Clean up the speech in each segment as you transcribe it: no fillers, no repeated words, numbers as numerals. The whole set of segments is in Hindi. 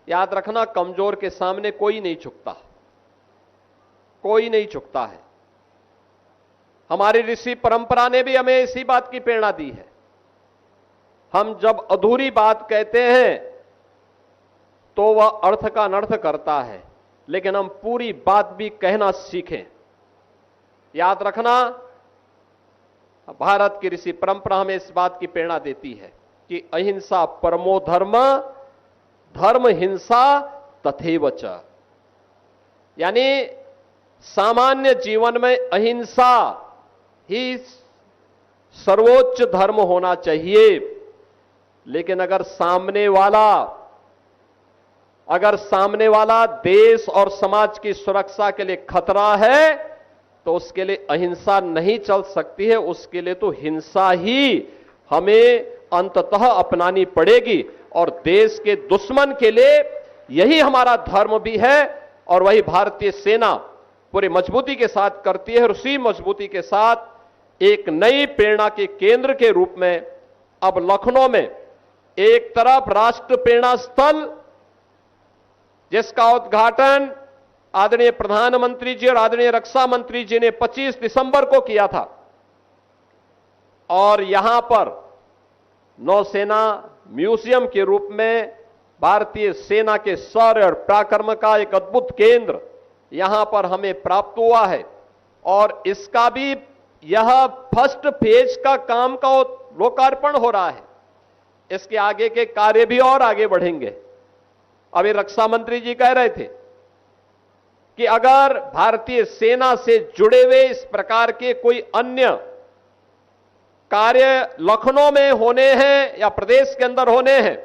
याद रखना, कमजोर के सामने कोई नहीं झुकता, कोई नहीं झुकता है। हमारी ऋषि परंपरा ने भी हमें इसी बात की प्रेरणा दी है। हम जब अधूरी बात कहते हैं तो वह अर्थ का अनर्थ करता है, लेकिन हम पूरी बात भी कहना सीखें। याद रखना, भारत की ऋषि परंपरा हमें इस बात की प्रेरणा देती है कि अहिंसा परमो धर्म, धर्म हिंसा तथैव च। यानी सामान्य जीवन में अहिंसा ही सर्वोच्च धर्म होना चाहिए, लेकिन अगर सामने वाला देश और समाज की सुरक्षा के लिए खतरा है तो उसके लिए अहिंसा नहीं चल सकती है, उसके लिए तो हिंसा ही हमें अंततः अपनानी पड़ेगी। और देश के दुश्मन के लिए यही हमारा धर्म भी है, और वही भारतीय सेना पूरी मजबूती के साथ करती है। और उसी मजबूती के साथ एक नई प्रेरणा के केंद्र के रूप में अब लखनऊ में एक तरफ राष्ट्र प्रेरणा स्थल, जिसका उद्घाटन आदरणीय प्रधानमंत्री जी और आदरणीय रक्षा मंत्री जी ने 25 दिसंबर को किया था, और यहां पर नौसेना म्यूजियम के रूप में भारतीय सेना के शौर्य और पराक्रम का एक अद्भुत केंद्र यहां पर हमें प्राप्त हुआ है। और इसका भी यह फर्स्ट फेज का काम का लोकार्पण हो रहा है। इसके आगे के कार्य भी और आगे बढ़ेंगे। अभी रक्षा मंत्री जी कह रहे थे कि अगर भारतीय सेना से जुड़े हुए इस प्रकार के कोई अन्य कार्य लखनऊ में होने हैं या प्रदेश के अंदर होने हैं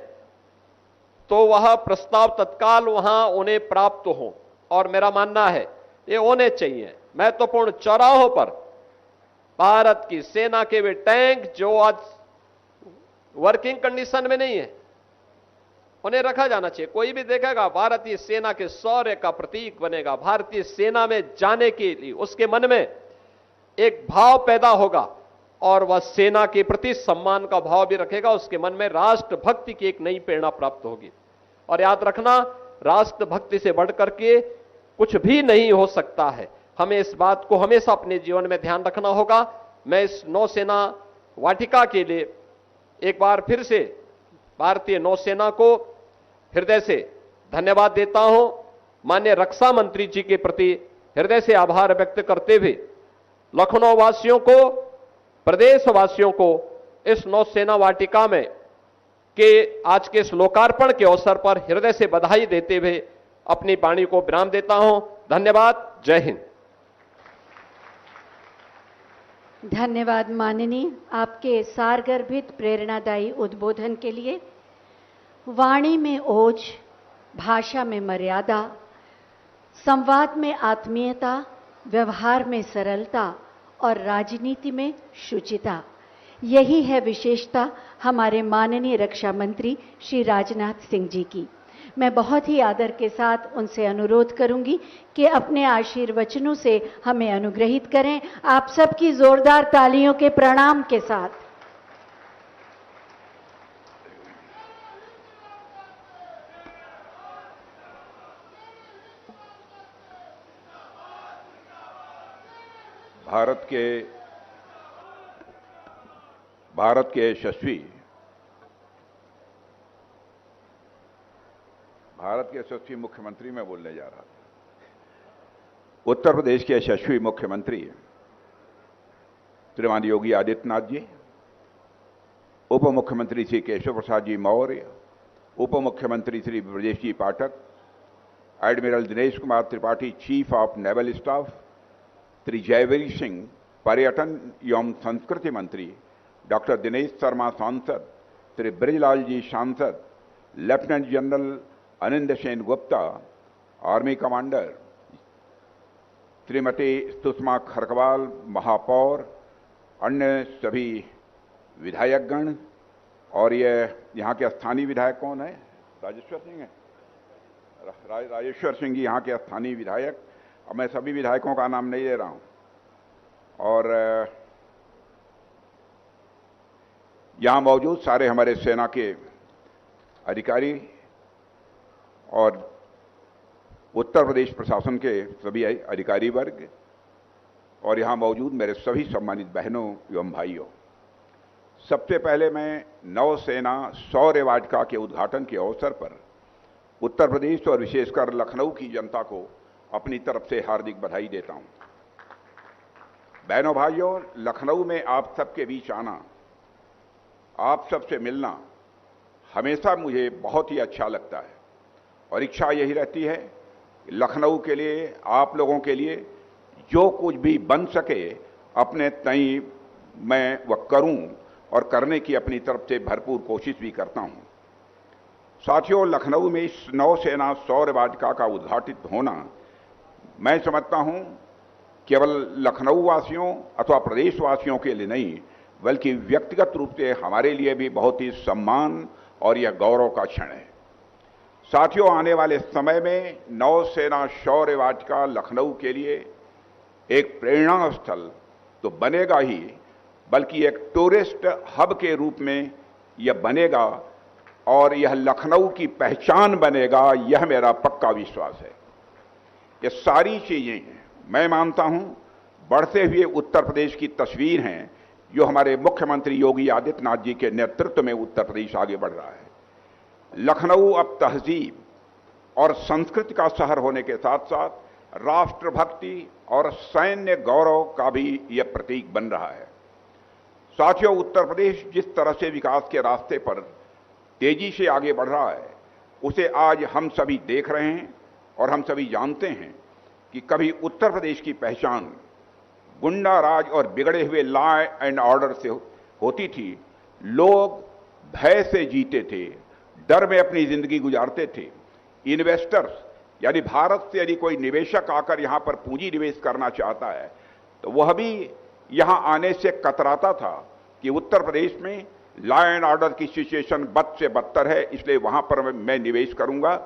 तो वह प्रस्ताव तत्काल वहां उन्हें प्राप्त हो, और मेरा मानना है ये होने चाहिए। महत्वपूर्ण चौराहों पर भारत की सेना के वे टैंक जो आज वर्किंग कंडीशन में नहीं है, उन्हें रखा जाना चाहिए। कोई भी देखेगा भारतीय सेना के शौर्य का प्रतीक बनेगा। भारतीय सेना में जाने के लिए उसके मन में एक भाव पैदा होगा, और वह सेना के प्रति सम्मान का भाव भी रखेगा। उसके मन में राष्ट्रभक्ति की एक नई प्रेरणा प्राप्त होगी। और याद रखना, राष्ट्रभक्ति से बढ़कर के कुछ भी नहीं हो सकता है। हमें इस बात को हमेशा अपने जीवन में ध्यान रखना होगा। मैं इस नौसेना वाटिका के लिए एक बार फिर से भारतीय नौसेना को हृदय से धन्यवाद देता हूं। माननीय रक्षा मंत्री जी के प्रति हृदय से आभार व्यक्त करते हुए लखनऊ वासियों को, प्रदेशवासियों को इस नौसेना वाटिका में के आज के इस लोकार्पण के अवसर पर हृदय से बधाई देते हुए अपनी वाणी को विराम देता हूं। धन्यवाद। जय हिंद। धन्यवाद माननीय, आपके सारगर्भित प्रेरणादायी उद्बोधन के लिए। वाणी में ओज, भाषा में मर्यादा, संवाद में आत्मीयता, व्यवहार में सरलता और राजनीति में शुचिता, यही है विशेषता हमारे माननीय रक्षा मंत्री श्री राजनाथ सिंह जी की। मैं बहुत ही आदर के साथ उनसे अनुरोध करूंगी कि अपने आशीर्वचनों से हमें अनुग्रहित करें। आप सबकी जोरदार तालियों के प्रणाम के साथ। भारत के यशस्वी मुख्यमंत्री मैं बोलने जा रहा था। उत्तर प्रदेश के यशस्वी मुख्यमंत्री श्रीमान योगी आदित्यनाथ जी, उप मुख्यमंत्री श्री केशव प्रसाद जी मौर्य, उप मुख्यमंत्री Shri Brajesh ji Pathak, admiral Dinesh Kumar Tripathi chief of naval staff, Shri Jaiveer Singh पर्यटन एवं संस्कृति मंत्री, डॉक्टर दिनेश शर्मा सांसद, श्री ब्रजलाल जी सांसद, lieutenant general Anind Sen Gupta army commander, Shrimati Sushma Kharakwal महापौर, अन्य सभी विधायकगण, और ये यहाँ के स्थानीय विधायक कौन है? राजेश्वर सिंह है। राजेश्वर सिंह जी यहाँ के स्थानीय विधायक। अब मैं सभी विधायकों का नाम नहीं ले रहा हूँ। और यहाँ मौजूद सारे हमारे सेना के अधिकारी और उत्तर प्रदेश प्रशासन के सभी अधिकारी वर्ग और यहां मौजूद मेरे सभी सम्मानित बहनों एवं भाइयों, सबसे पहले मैं नौसेना शौर्य वाटिका के उद्घाटन के अवसर पर उत्तर प्रदेश और विशेषकर लखनऊ की जनता को अपनी तरफ से हार्दिक बधाई देता हूं। बहनों भाइयों, लखनऊ में आप सबके बीच आना, आप सबसे मिलना हमेशा मुझे बहुत ही अच्छा लगता है और इच्छा यही रहती है कि लखनऊ के लिए, आप लोगों के लिए जो कुछ भी बन सके अपने तय मैं वह करूं और करने की अपनी तरफ से भरपूर कोशिश भी करता हूं। साथियों, लखनऊ में इस नौसेना शौर्य वाटिका का उद्घाटित होना मैं समझता हूं केवल लखनऊ वासियों अथवा प्रदेशवासियों के लिए नहीं, बल्कि व्यक्तिगत रूप से हमारे लिए भी बहुत ही सम्मान और यह गौरव का क्षण है। साथियों, आने वाले समय में नौसेना शौर्य वाटिका लखनऊ के लिए एक प्रेरणा स्थल तो बनेगा ही, बल्कि एक टूरिस्ट हब के रूप में यह बनेगा और यह लखनऊ की पहचान बनेगा, यह मेरा पक्का विश्वास है। ये सारी चीजें मैं मानता हूं बढ़ते हुए उत्तर प्रदेश की तस्वीर हैं, जो हमारे मुख्यमंत्री योगी आदित्यनाथ जी के नेतृत्व में उत्तर प्रदेश आगे बढ़ रहा है। लखनऊ अब तहजीब और संस्कृति का शहर होने के साथ साथ राष्ट्रभक्ति और सैन्य गौरव का भी यह प्रतीक बन रहा है। साथियों, उत्तर प्रदेश जिस तरह से विकास के रास्ते पर तेजी से आगे बढ़ रहा है, उसे आज हम सभी देख रहे हैं और हम सभी जानते हैं कि कभी उत्तर प्रदेश की पहचान गुंडा राज और बिगड़े हुए लॉ एंड ऑर्डर से होती थी। लोग भय से जीते थे, डर में अपनी जिंदगी गुजारते थे। इन्वेस्टर्स यानी भारत से यदि कोई निवेशक आकर यहां पर पूंजी निवेश करना चाहता है तो वह भी यहां आने से कतराता था कि उत्तर प्रदेश में लॉ एंड ऑर्डर की सिचुएशन बद से बदतर है, इसलिए वहां पर मैं निवेश करूंगा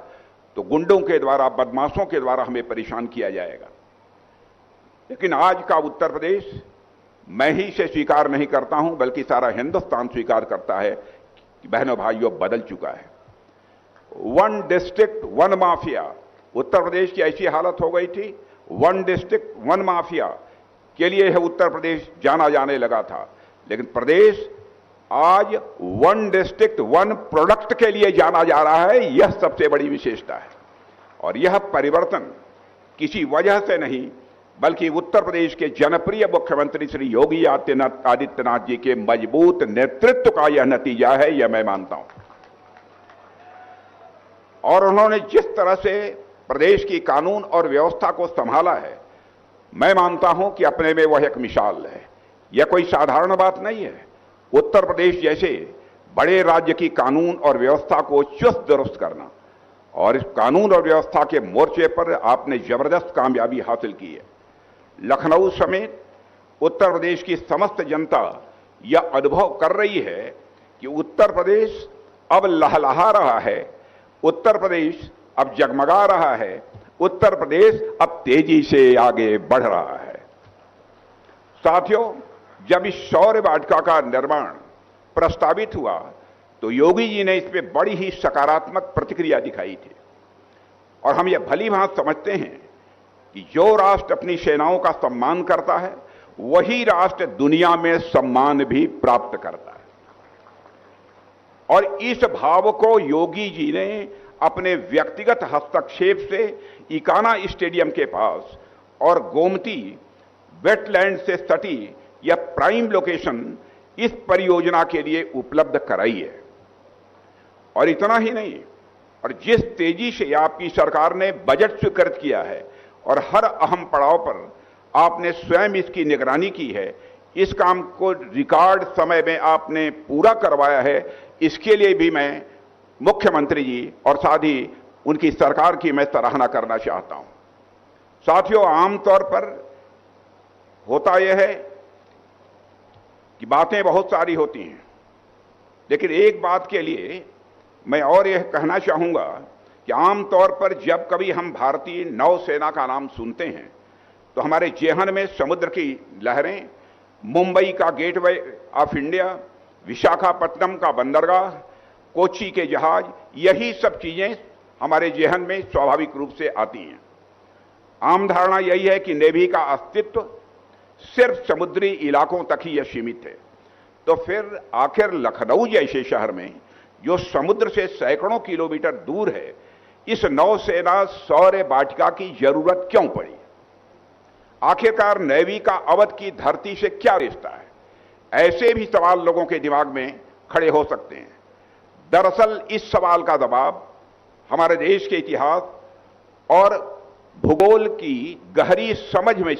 तो गुंडों के द्वारा, बदमाशों के द्वारा हमें परेशान किया जाएगा। लेकिन आज का उत्तर प्रदेश मैं ही से स्वीकार नहीं करता हूं, बल्कि सारा हिंदुस्तान स्वीकार करता है कि बहनों भाइयों बदल चुका है। One district one mafia, Uttar Pradesh की ऐसी हालत हो गई थी, वन डिस्ट्रिक्ट वन माफिया के लिए यह उत्तर प्रदेश जाना जाने लगा था। लेकिन प्रदेश आज वन डिस्ट्रिक्ट वन प्रोडक्ट के लिए जाना जा रहा है, यह सबसे बड़ी विशेषता है। और यह परिवर्तन किसी वजह से नहीं, बल्कि उत्तर प्रदेश के जनप्रिय मुख्यमंत्री श्री योगी आदित्यनाथ जी के मजबूत नेतृत्व का यह नतीजा है, यह मैं मानता हूं। और उन्होंने जिस तरह से प्रदेश की कानून और व्यवस्था को संभाला है, मैं मानता हूं कि अपने में वह एक मिसाल है। यह कोई साधारण बात नहीं है। उत्तर प्रदेश जैसे बड़े राज्य की कानून और व्यवस्था को चुस्त दुरुस्त करना, और इस कानून और व्यवस्था के मोर्चे पर आपने जबरदस्त कामयाबी हासिल की है। लखनऊ समेत उत्तर प्रदेश की समस्त जनता यह अनुभव कर रही है कि उत्तर प्रदेश अब लहलहा रहा है, उत्तर प्रदेश अब जगमगा रहा है, उत्तर प्रदेश अब तेजी से आगे बढ़ रहा है। साथियों, जब इस शौर्य वाटिका का निर्माण प्रस्तावित हुआ तो योगी जी ने इस पे बड़ी ही सकारात्मक प्रतिक्रिया दिखाई थी। और हम यह भली भांति समझते हैं कि जो राष्ट्र अपनी सेनाओं का सम्मान करता है, वही राष्ट्र दुनिया में सम्मान भी प्राप्त करता है। और इस भाव को योगी जी ने अपने व्यक्तिगत हस्तक्षेप से इकाना स्टेडियम के पास और गोमती वेटलैंड से सटी यह प्राइम लोकेशन इस परियोजना के लिए उपलब्ध कराई है। और इतना ही नहीं, और जिस तेजी से आपकी सरकार ने बजट स्वीकृत किया है और हर अहम पड़ाव पर आपने स्वयं इसकी निगरानी की है, इस काम को रिकॉर्ड समय में आपने पूरा करवाया है, इसके लिए भी मैं मुख्यमंत्री जी और साथ ही उनकी सरकार की मैं सराहना करना चाहता हूं। साथियों, आमतौर पर होता यह है कि बातें बहुत सारी होती हैं, लेकिन एक बात के लिए मैं और यह कहना चाहूंगा कि आमतौर पर जब कभी हम भारतीय नौसेना का नाम सुनते हैं तो हमारे जेहन में समुद्र की लहरें, मुंबई का गेटवे ऑफ इंडिया, विशाखापट्टनम का बंदरगाह, कोच्चि के जहाज, यही सब चीजें हमारे जेहन में स्वाभाविक रूप से आती हैं। आम धारणा यही है कि नेवी का अस्तित्व सिर्फ समुद्री इलाकों तक ही यह सीमित है। तो फिर आखिर लखनऊ जैसे शहर में, जो समुद्र से सैकड़ों किलोमीटर दूर है, इस नौसेना शौर्य वाटिका की जरूरत क्यों पड़ी? आखिरकार नेवी का अवध की धरती से क्या रिश्ता है? ऐसे भी सवाल लोगों के दिमाग में खड़े हो सकते हैं। दरअसल इस सवाल का जवाब हमारे देश के इतिहास और भूगोल की गहरी समझ में